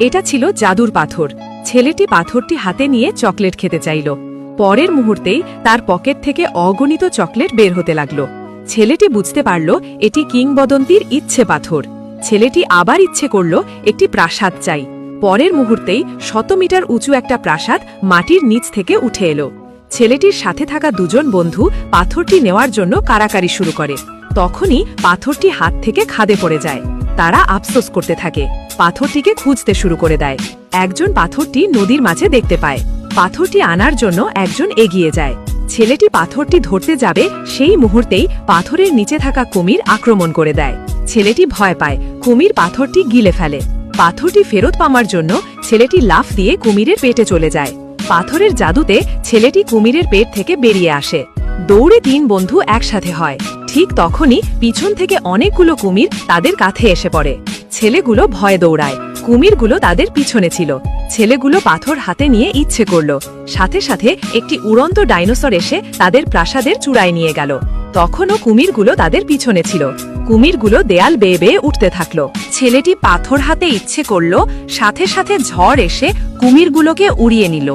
এটা ছিল জাদুর পাথর। ছেলেটি পাথরটি হাতে নিয়ে চকলেট খেতে চাইল। পরের মুহূর্তেই তার পকেট থেকে অগণিত চকলেট বের হতে লাগল। ছেলেটি বুঝতে পারল এটি কিংবদন্তির ইচ্ছে পাথর। ছেলেটি আবার ইচ্ছে করল একটি প্রাসাদ চাই। পরের মুহূর্তেই 100 মিটার উঁচু একটা প্রাসাদ মাটির নিচ থেকে উঠে এলো। ছেলেটির সাথে থাকা দুজন বন্ধু পাথরটি নেওয়ার জন্য কারাকারি শুরু করে। তখনই পাথরটি হাত থেকে খাদে পড়ে যায়। তারা আফসোস করতে থাকে, পাথরটিকে খুঁজতে শুরু করে দেয়। একজন পাথরটি নদীর মাঝে দেখতে পায়। পাথরটি আনার জন্য একজন এগিয়ে যায়। ছেলেটি পাথরটি ধরতে যাবে, সেই মুহূর্তেই পাথরের নিচে থাকা কুমির আক্রমণ করে দেয়। ছেলেটি ভয় পায়, কুমির পাথরটি গিলে ফেলে। পাথরটি ফেরত পাওয়ার জন্য ছেলেটি লাফ দিয়ে কুমিরের পেটে চলে যায়। পাথরের জাদুতে ছেলেটি কুমিরের পেট থেকে বেরিয়ে আসে। দৌড়ে 3 বন্ধু একসাথে হয়। ঠিক তখনই পিছন থেকে অনেকগুলো কুমির তাদের কাছে এসে পড়ে। ছেলেগুলো ভয়ে দৌড়ায়, কুমিরগুলো তাদের পিছনে ছিল। ছেলেগুলো পাথর হাতে নিয়ে ইচ্ছে করল। সাথে সাথে একটি উড়ন্ত ডাইনোসর এসে তাদের প্রাসাদের চূড়ায় নিয়ে গেল। তখনও কুমিরগুলো তাদের পিছনে ছিল। কুমিরগুলো দেয়াল বেয়ে বেয়ে উঠতে থাকলো। ছেলেটি পাথর হাতে ইচ্ছে করল, সাথে সাথে ঝড় এসে কুমিরগুলোকে উড়িয়ে নিল।